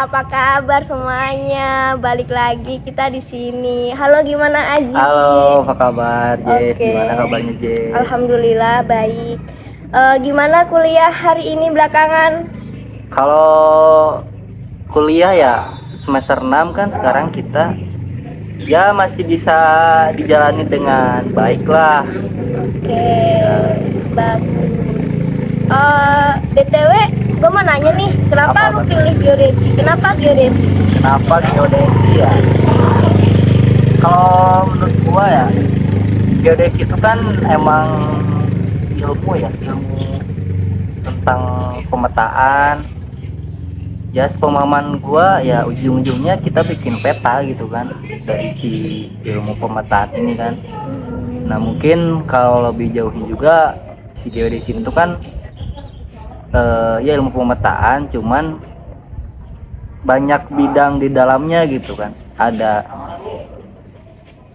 apa kabar semuanya? Balik lagi kita di sini. Halo, gimana Aji? Halo, apa kabar Jess? Oke. Gimana kabarnya Jess? Alhamdulillah baik. Gimana kuliah hari ini belakangan? Kalau kuliah ya semester 6 kan sekarang kita ya masih bisa dijalani dengan baik lah. Oke, bagus. BTW, gue mau nanya nih, kenapa lu pilih geodesi? Kenapa geodesi? Kenapa geodesi ya? Kalau menurut gua ya, geodesi itu kan emang ilmu tentang pemetaan. Ya sepemahaman gua ya ujung-ujungnya kita bikin peta gitu kan dari si ilmu pemetaan ini kan. Nah mungkin kalau lebih jauhnya juga si geodesi itu kan ya ilmu pemetaan, cuman banyak bidang di dalamnya gitu kan. Ada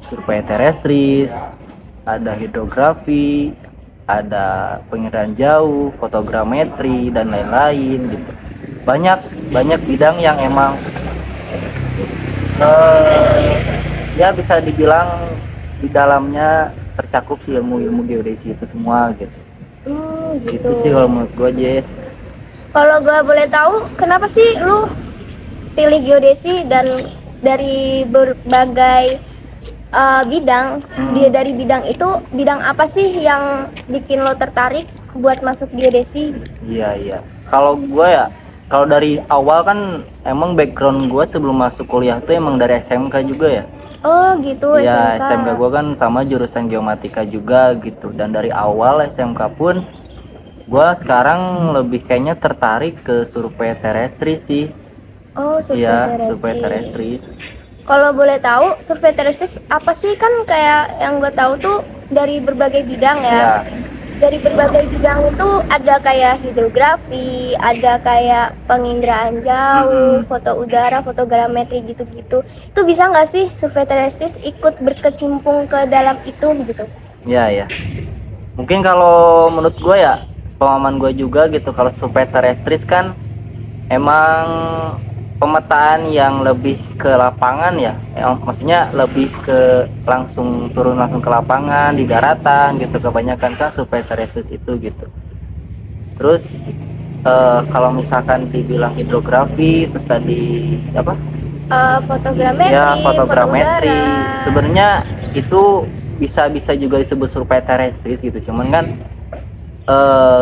survei terestris, ada hidrografi, ada pengiraan jauh, fotogrametri dan lain-lain gitu. Banyak bidang yang emang ya bisa dibilang di dalamnya tercakup si ilmu geodesi itu semua gitu. Gitu sih kalau menurut gue Jess. Kalau gue boleh tahu, kenapa sih lu pilih geodesi dan dari berbagai bidang? Dari bidang itu, bidang apa sih yang bikin lo tertarik buat masuk geodesi? Iya. Kalau dari awal kan emang background gue sebelum masuk kuliah tuh emang dari SMK juga ya. Oh gitu, Ya SMK. SMK gue kan sama jurusan geomatika juga gitu. Dan dari awal SMK pun gue sekarang lebih kayaknya tertarik ke survei terestris sih. Oh, survei Iya, survei terestris. terestris. Kalau boleh tahu, survei terestris apa sih? Kan kayak yang gue tahu tuh dari berbagai bidang ya. Dari berbagai bidang itu ada kayak hidrografi, ada kayak penginderaan jauh, foto udara, fotogrametri gitu-gitu. Itu bisa nggak sih survei terestris ikut berkecimpung ke dalam itu gitu? Ya. Mungkin kalau menurut gue ya, pemahaman gue juga gitu, kalau survei terestris kan emang pemetaan yang lebih ke lapangan ya, maksudnya lebih ke turun langsung ke lapangan di daratan gitu, kebanyakan kan survei terestris itu gitu. Terus kalau misalkan dibilang hidrografi, terus tadi apa? Fotogrametri, Ya fotogrametri, foto udara. sebenarnya itu bisa juga disebut survei terestris gitu, cuman kan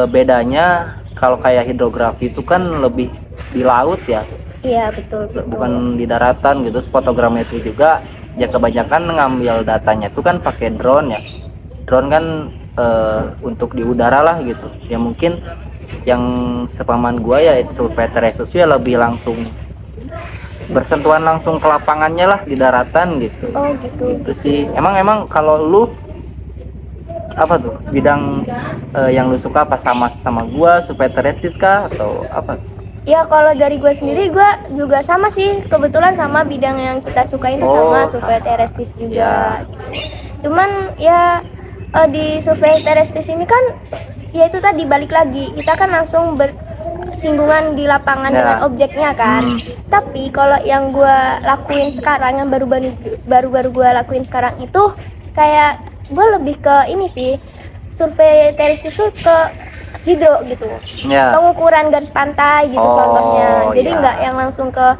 bedanya kalau kayak hidrografi itu kan lebih di laut ya. Iya betul. Bukan di daratan gitu. Fotogrametri juga ya kebanyakan ngambil datanya itu kan pakai drone ya. Drone kan untuk di udara lah gitu ya. Mungkin yang sepaman gua ya survei terestris ya lebih langsung bersentuhan langsung ke lapangannya lah di daratan gitu. Oh gitu. Itu sih emang kalau lu apa tuh bidang yang lu suka, apa sama gua survei terestris kah atau apa? Ya kalau dari gue sendiri, gue juga sama sih, kebetulan sama bidang yang kita sukain itu sama survei terestris juga. Cuman ya di survei terestris ini kan ya itu tadi balik lagi, kita kan langsung bersinggungan di lapangan dengan objeknya kan. Tapi kalau yang gue lakuin sekarang, yang baru gue lakuin sekarang itu kayak gue lebih ke ini sih, survei terestris tuh ke hidro gitu, pengukuran garis pantai gitu contohnya. Jadi nggak yang langsung ke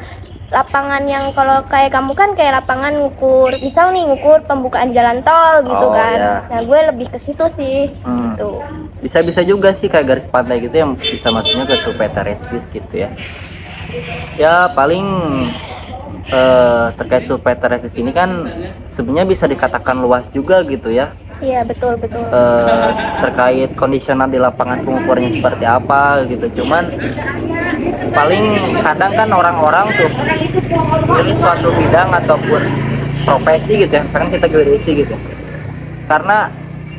lapangan yang kalau kayak kamu kan kayak lapangan ngukur, misal nih ngukur pembukaan jalan tol gitu kan. Nah gue lebih ke situ sih. Gitu. Bisa juga sih kayak garis pantai gitu yang bisa masuknya ke survei terestris gitu ya. Ya paling terkait survei terestris ini kan sebenarnya bisa dikatakan luas juga gitu ya. Iya betul. Terkait kondisional di lapangan pengukurannya seperti apa gitu. Cuman paling kadang kan orang-orang tuh pilih suatu bidang ataupun profesi gitu ya, sekarang kita geodesi gitu karena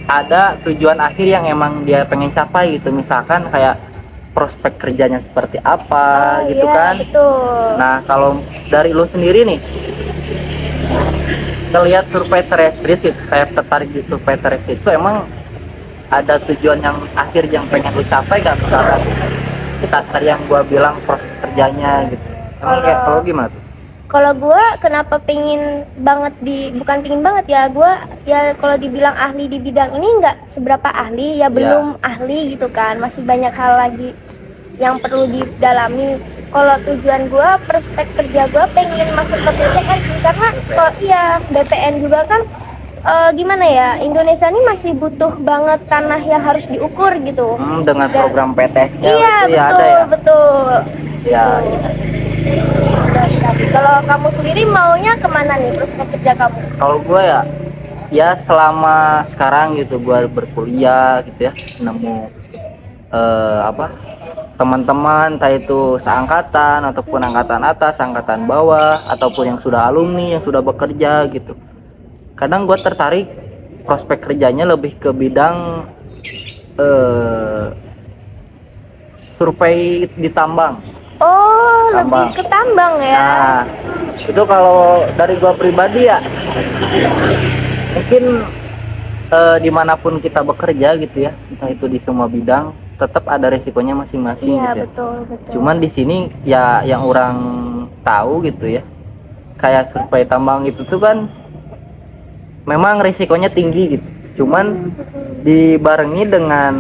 ada tujuan akhir yang emang dia pengen capai gitu, misalkan kayak prospek kerjanya seperti apa gitu kan. Betul. Nah kalau dari lu sendiri nih ngelihat survei terestris gitu, kayak tertarik di survei terestris itu emang ada tujuan yang akhir yang pengen lu capai gak? Misalkan kita tadi yang gua bilang prospek kerjanya gitu. Emang kayak kalau gimana tuh? Kalau gue kenapa pengen banget bukan pengen banget ya, gue ya kalau dibilang ahli di bidang ini nggak seberapa ahli ya, belum ahli gitu kan, masih banyak hal lagi yang perlu didalami. Kalau tujuan gue, prospek kerja gue pengen masuk ke BPN sih, karena kalau iya BPN juga kan gimana ya, Indonesia ini masih butuh banget tanah yang harus diukur gitu. Dengan program PTS-nya Iya itu betul, ya ada ya? betul. Ya, Betul sekali. Kalau kamu sendiri maunya kemana nih prospek kerja kamu? kalau gue ya selama sekarang gitu gue berkuliah gitu ya, nemu apa teman-teman, entah itu seangkatan ataupun angkatan atas, angkatan bawah, ataupun yang sudah alumni, yang sudah bekerja gitu. Kadang gue tertarik prospek kerjanya lebih ke bidang eh, survei di tambang. Oh, Tambang. lebih ke tambang ya? Nah, itu kalau dari gue pribadi ya, mungkin dimanapun kita bekerja gitu ya, entah itu di semua bidang, tetap ada resikonya masing-masing Iya gitu ya. betul betul. Cuman di sini ya yang orang tahu gitu ya, kayak survei tambang itu tuh kan memang risikonya tinggi gitu. Cuman dibarengi dengan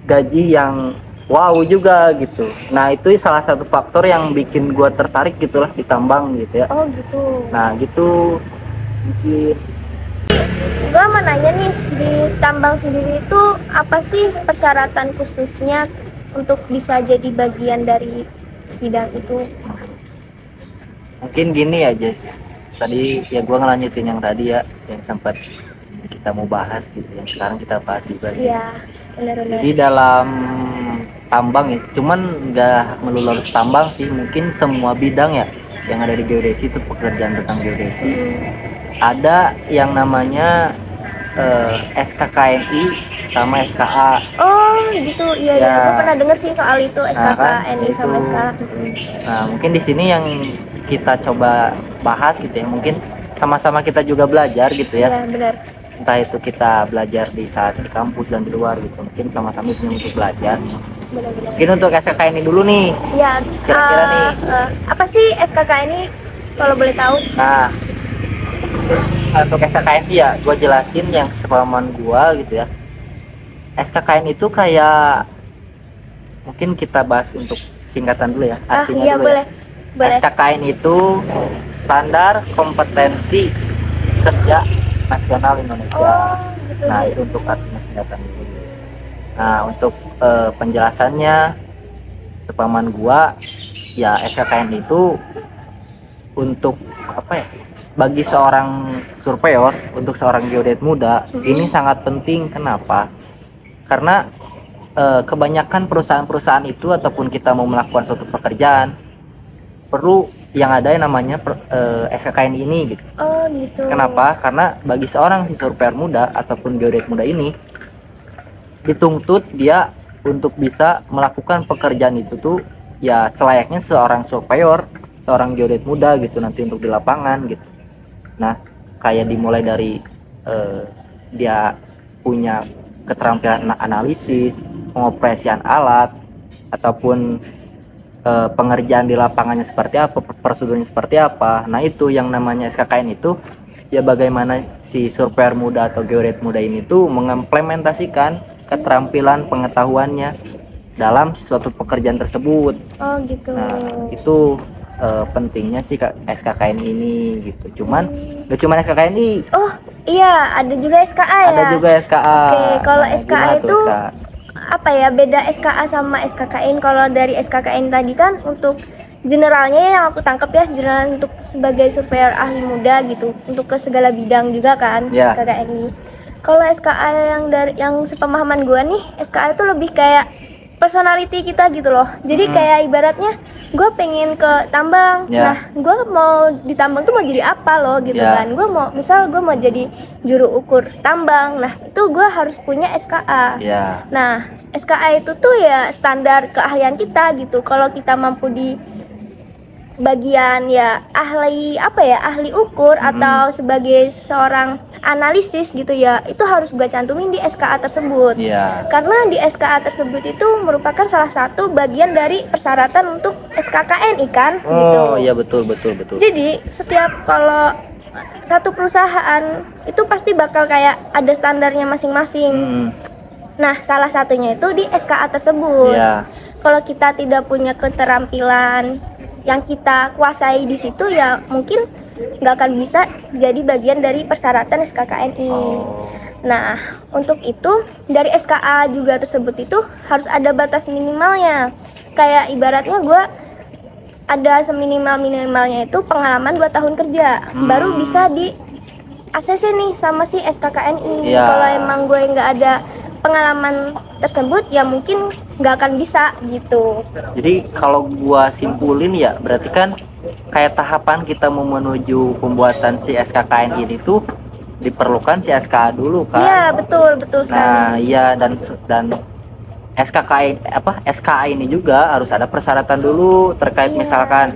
gaji yang wow juga gitu. Nah, itu salah satu faktor yang bikin gua tertarik gitulah di tambang gitu ya. Oh gitu. Nah, gitu bikin Gua mau nanya nih, di tambang sendiri itu apa sih persyaratan khususnya untuk bisa jadi bagian dari bidang itu? mungkin gini ya, Jess. Tadi ya gua ngelanjutin yang tadi ya, yang sempat kita mau bahas gitu, yang sekarang kita bahas juga sih. Iya benar-benar. Jadi dalam tambang ya, cuman nggak melulu harus tambang sih, mungkin semua bidang ya yang ada di geodesi itu pekerjaan tentang geodesi. Ada yang namanya SKKNI sama SKA. Oh gitu, iya Ya. ya. Gue pernah denger sih soal itu, Nah, kan, SKKNI sama itu. SKA. Nah, mungkin di sini yang kita coba bahas gitu ya, mungkin sama-sama kita juga belajar gitu ya. Iya benar. Entah itu kita belajar di saat di kampus dan di luar gitu, mungkin sama-sama ini untuk belajar. Benar-benar. Mungkin untuk SKKNI dulu nih. Ya, Kira-kira nih. apa sih SKKNI kalau boleh tahu? Nah, untuk SKKNI ya, gue jelasin yang sepemahaman gue gitu ya. SKKN itu kayak, mungkin kita bahas untuk singkatan dulu ya, artinya Iya dulu boleh. ya. Boleh. SKKN itu standar kompetensi kerja nasional Indonesia. Oh, gitu. Nah, itu untuk artinya singkatan dulu. Nah, untuk penjelasannya sepaman gua ya, SKKN itu untuk apa ya? Bagi seorang surveyor, untuk seorang geodet muda, ini sangat penting. Kenapa? Karena kebanyakan perusahaan-perusahaan itu ataupun kita mau melakukan suatu pekerjaan perlu yang ada yang namanya SKKN ini gitu. Oh, gitu. Kenapa? Karena bagi seorang si surveyor muda ataupun geodet muda ini dituntut dia untuk bisa melakukan pekerjaan itu tuh ya selayaknya seorang surveyor, seorang geodet muda gitu nanti untuk di lapangan gitu. Nah, kayak dimulai dari dia punya keterampilan analisis, pengoperasian alat, ataupun pengerjaan di lapangannya seperti apa, prosedurnya seperti apa. Nah, itu yang namanya SKKN itu ya, bagaimana si surveyor muda atau geodet muda ini tuh mengimplementasikan keterampilan pengetahuannya dalam suatu pekerjaan tersebut. Oh, gitu. Nah, itu pentingnya sih SKKN ini gitu. Cuman gak cuman SKKNI. Oh, iya, ada juga SKA ya. Ada juga SKA. Oke, kalau Nah, SKA gimana tuh itu SKA? apa ya, beda SKA sama SKKN? Kalau dari SKKN tadi kan untuk generalnya yang aku tangkap ya, general untuk sebagai surveyor ahli muda gitu, untuk ke segala bidang juga kan. Ya. SKKN ini. Kalau SKA yang sepemahaman gua nih, SKA itu lebih kayak personality kita gitu loh. Jadi kayak ibaratnya gue pengen ke tambang. Ya. Nah, gue mau di tambang tuh mau jadi apa loh gitu Ya. kan. Gue mau, misal gue mau jadi juru ukur tambang. Nah, itu gue harus punya SKA. Ya. Nah, SKA itu tuh ya standar keahlian kita gitu. Kalau kita mampu di bagian ya ahli apa ya, ahli ukur atau sebagai seorang analisis gitu ya, itu harus gue cantumin di SKA tersebut. Iya. Karena di SKA tersebut itu merupakan salah satu bagian dari persyaratan untuk SKKNI kan gitu. Oh iya, betul betul betul. Jadi setiap kalau satu perusahaan itu pasti bakal kayak ada standarnya masing-masing. Nah, salah satunya itu di SKA tersebut. Iya. Kalau kita tidak punya keterampilan yang kita kuasai di situ, ya mungkin nggak akan bisa jadi bagian dari persyaratan SKKNI. Oh. Nah, untuk itu dari SKA juga tersebut itu harus ada batas minimalnya. Kayak ibaratnya gue ada seminimal-minimalnya itu pengalaman 2 tahun kerja, baru bisa di ACC nih sama si SKKNI. Iya. Kalau emang gue nggak ada pengalaman tersebut, ya mungkin nggak akan bisa gitu. Jadi kalau gua simpulin ya, berarti kan kayak tahapan kita mau menuju pembuatan si SKKN ini tuh diperlukan si SKA dulu kan. Iya, betul sekali. Nah, iya, dan SKKI SKA ini juga harus ada persyaratan dulu terkait misalkan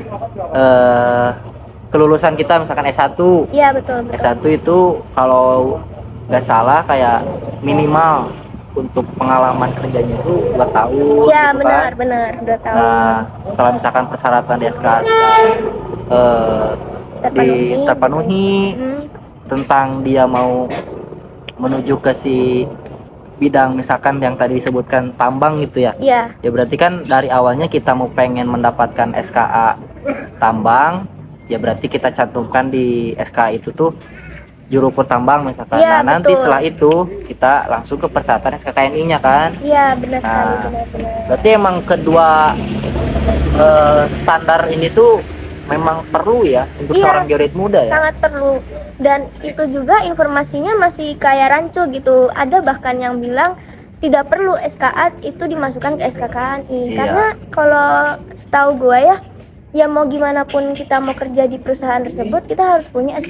kelulusan kita misalkan S1. Iya, betul. S1 itu kalau nggak salah kayak minimal untuk pengalaman kerjanya itu 2 tahun. Iya, gitu kan. benar 2 tahun. Nah, setelah misalkan persyaratan di SKA terpenuhi tentang dia mau menuju ke si bidang misalkan yang tadi disebutkan tambang gitu ya. Iya. Ya berarti kan dari awalnya kita mau pengen mendapatkan SKA tambang, ya berarti kita cantumkan di SKA itu tuh juru ukur tambang misalkan. Ya, Nah, nanti betul. setelah itu kita langsung ke persyaratan SKKNI-nya kan. Iya, benar sekali, Nah, benar. berarti emang kedua standar ini tuh memang perlu ya untuk Iya, seorang geodet muda ya. sangat perlu. Dan itu juga informasinya masih kayak rancu gitu. Ada bahkan yang bilang tidak perlu SKA itu dimasukkan ke SKKNI. Iya. Karena kalau setahu gue ya mau gimana pun kita mau kerja di perusahaan tersebut, kita harus punya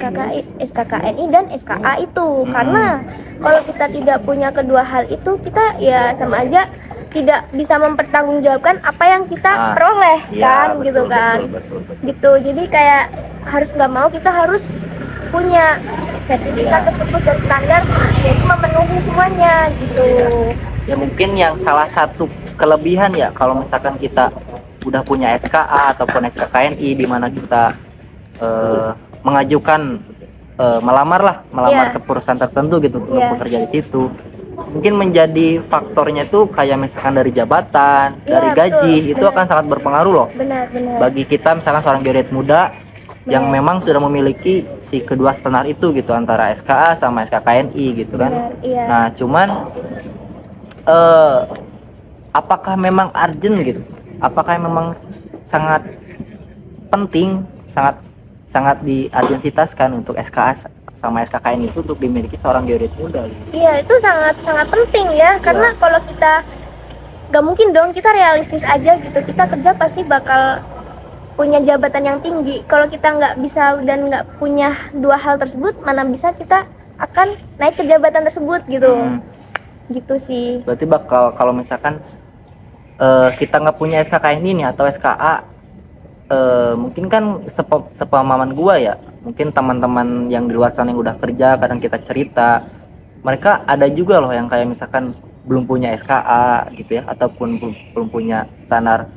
SKKNI dan SKA itu. Karena kalau kita tidak punya kedua hal itu, kita ya sama aja tidak bisa mempertanggungjawabkan apa yang kita peroleh kan, betul, gitu kan. betul. Gitu. Jadi kayak harus nggak mau kita harus punya sertifikat tersebut dan standar, yaitu memenuhi semuanya gitu. Ya mungkin yang salah satu kelebihan ya kalau misalkan kita udah punya SKA ataupun SKKNI di mana kita mengajukan melamar Iya. ke perusahaan tertentu gitu untuk Iya. bekerja di situ. Mungkin menjadi faktornya tuh kayak misalkan dari jabatan, Iya, dari gaji, betul, itu benar. akan sangat berpengaruh loh Benar. bagi kita misalkan seorang geodet muda yang memang sudah memiliki si kedua standar itu gitu antara SKA sama SKKNI gitu kan. Benar, iya. Nah, cuman apakah memang urgent gitu? Apakah memang sangat penting, sangat diurgensitaskan untuk SKA sama SKKN itu untuk dimiliki seorang geodet muda gitu? Iya, itu sangat penting ya, karena kalau kita gak mungkin dong kita realistis aja gitu, kita kerja pasti bakal punya jabatan yang tinggi. Kalau kita nggak bisa dan nggak punya dua hal tersebut, mana bisa kita akan naik ke jabatan tersebut gitu. Gitu sih. Berarti bakal kalau misalkan kita nggak punya SKKN ini atau SKA, mungkin kan sepemahaman gua ya, mungkin teman-teman yang di luar sana yang udah kerja, kadang kita cerita, mereka ada juga loh yang kayak misalkan belum punya SKA gitu ya, ataupun belum punya standar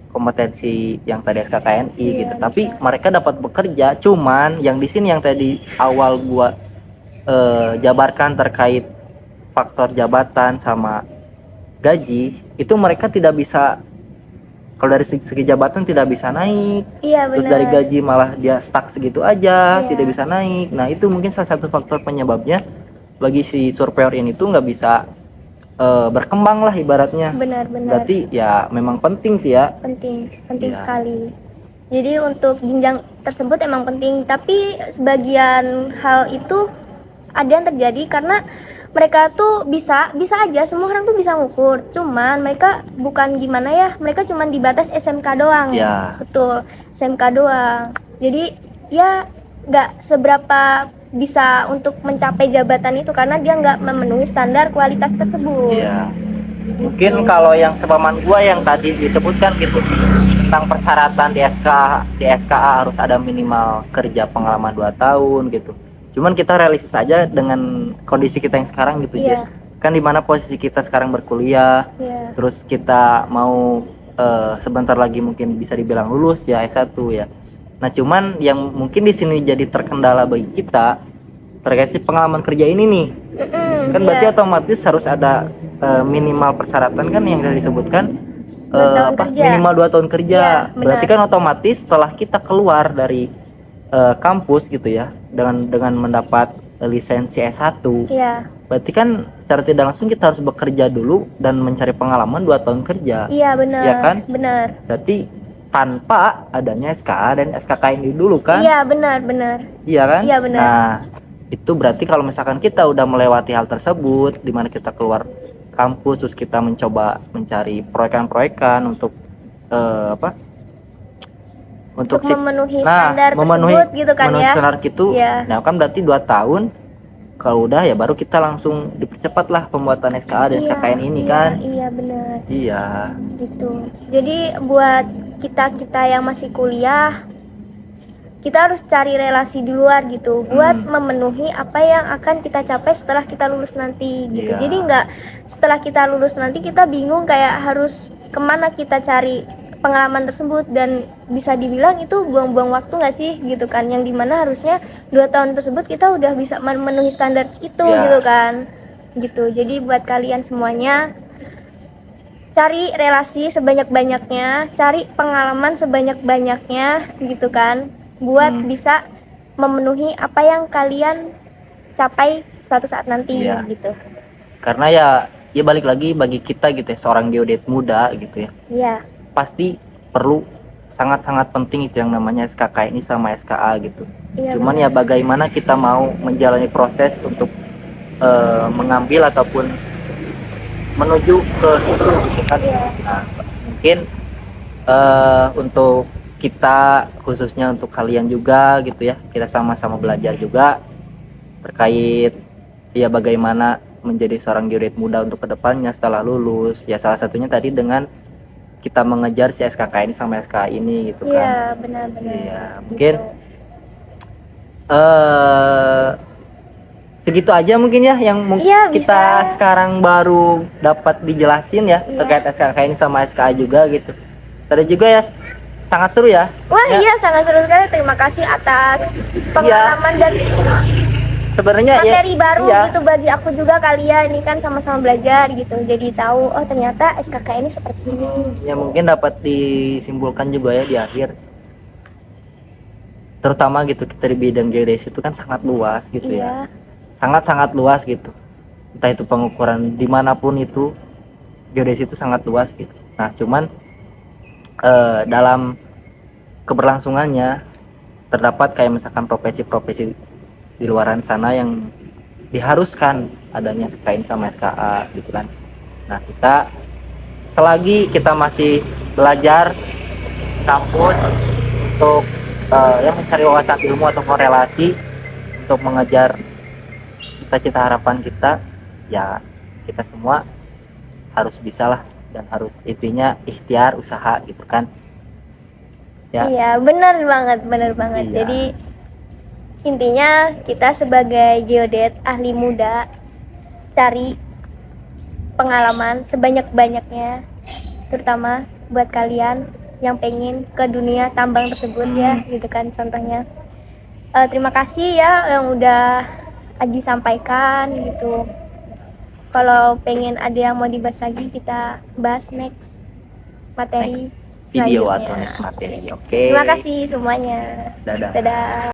kompetensi yang tadi SKKNI gitu, tapi mereka dapat bekerja. Cuman yang di sini yang tadi awal gua jabarkan terkait faktor jabatan sama gaji, itu mereka tidak bisa, kalau dari segi jabatan tidak bisa naik. Iya, terus benar. dari gaji malah dia stuck segitu aja, Iya. tidak bisa naik. Nah, itu mungkin salah satu faktor penyebabnya bagi si surveyor ini tuh nggak bisa berkembang lah ibaratnya. Benar. Berarti ya memang penting sih ya. Penting Iya. sekali. Jadi untuk jenjang tersebut emang penting, tapi sebagian hal itu ada yang terjadi karena mereka tuh bisa aja, semua orang tuh bisa ngukur, cuman mereka bukan gimana ya, mereka cuman dibatas SMK doang. Ya. Betul, SMK doang. Jadi ya nggak seberapa bisa untuk mencapai jabatan itu karena dia nggak memenuhi standar kualitas tersebut. Iya. Mungkin kalau yang sepaman gua yang tadi disebutkan gitu, tentang persyaratan di SKA harus ada minimal kerja pengalaman 2 tahun gitu. Cuman kita realistis aja dengan kondisi kita yang sekarang gitu, Iya. Jess. Kan dimana posisi kita sekarang berkuliah, Iya. terus kita mau sebentar lagi mungkin bisa dibilang lulus ya S1 ya. Nah, cuman yang mungkin di sini jadi terkendala bagi kita terkait si pengalaman kerja ini nih. Kan berarti Iya. otomatis harus ada minimal persyaratan kan yang sudah disebutkan 2 tahun kerja. minimal 2 tahun kerja. Iya, Berarti benar. kan otomatis setelah kita keluar dari kampus gitu ya dengan mendapat lisensi S1, Iya. berarti kan secara tidak langsung kita harus bekerja dulu dan mencari pengalaman 2 tahun kerja. Iya, benar. Iya kan? Benar. Berarti tanpa adanya SKA dan SKKN dulu kan? Iya, benar. Iya kan? Iya, benar. Nah, itu berarti kalau misalkan kita udah melewati hal tersebut, di mana kita keluar kampus terus kita mencoba mencari proyekan-proyekan untuk apa? Untuk memenuhi standar memenuhi tersebut gitu kan memenuhi ya. standar itu. Iya. Nah, kan berarti 2 tahun. Kalau udah ya baru kita langsung dipercepat lah pembuatan SKA dan SKKN ini kan. Iya, benar. Iya. Gitu. Jadi buat kita yang masih kuliah, kita harus cari relasi di luar gitu buat memenuhi apa yang akan kita capai setelah kita lulus nanti gitu. Iya. Jadi nggak setelah kita lulus nanti kita bingung kayak harus kemana kita cari pengalaman tersebut, dan bisa dibilang itu buang-buang waktu nggak sih gitu kan, yang dimana harusnya 2 tahun tersebut kita udah bisa memenuhi standar itu Iya. gitu kan gitu. Jadi buat kalian semuanya, cari relasi sebanyak-banyaknya, cari pengalaman sebanyak-banyaknya gitu kan, buat bisa memenuhi apa yang kalian capai suatu saat nanti. Iya. Gitu. Karena ya balik lagi bagi kita gitu ya, seorang geodet muda gitu ya, Iya. pasti perlu sangat-sangat penting itu yang namanya SKK ini sama SKA gitu. Iya, Cuman ya bagaimana kita mau menjalani proses untuk mengambil ataupun menuju ke situ gitu kan. Iya. Nah, mungkin untuk kita khususnya untuk kalian juga gitu ya, kita sama-sama belajar juga terkait ya bagaimana menjadi seorang geodet muda untuk kedepannya setelah lulus. Ya salah satunya tadi dengan kita mengejar si SKK ini sama SKA ini gitu kan. Iya, benar-benar. Iya, mungkin Gitu. segitu aja mungkin ya yang Iya, kita bisa. sekarang baru dapat dijelasin ya Iya. terkait SKK ini sama SKA juga gitu. Tadi juga ya sangat seru ya. Wah, Ya, iya, sangat seru sekali. Terima kasih atas pengalaman dan sebenarnya ya, materi baru iya. gitu bagi aku juga. Kalian ini kan sama-sama belajar gitu, jadi tahu oh ternyata SKK ini seperti ini. Ya mungkin dapat disimpulkan juga ya di akhir, terutama gitu kita di bidang geodesi itu kan sangat luas gitu ya, Iya. sangat luas gitu, entah itu pengukuran dimanapun itu geodesi itu sangat luas gitu. Nah cuman dalam keberlangsungannya terdapat kayak misalkan profesi-profesi di luaran sana yang diharuskan adanya SKN sama SKA gitu kan. Nah kita selagi kita masih belajar kampus untuk ya mencari wawasan ilmu atau korelasi untuk mengejar cita-cita harapan kita, ya kita semua harus bisa lah, dan harus intinya ikhtiar usaha gitu kan ya. Iya, benar banget. Iya. Jadi intinya kita sebagai geodet ahli muda cari pengalaman sebanyak-banyaknya, terutama buat kalian yang pengen ke dunia tambang tersebut ya gitu kan contohnya. Terima kasih ya yang udah Aji sampaikan gitu. Kalau pengen ada yang mau dibahas lagi, kita bahas next materi Next video selanjutnya. atau next materi. Oke. Terima kasih semuanya. Dadah. Dadah.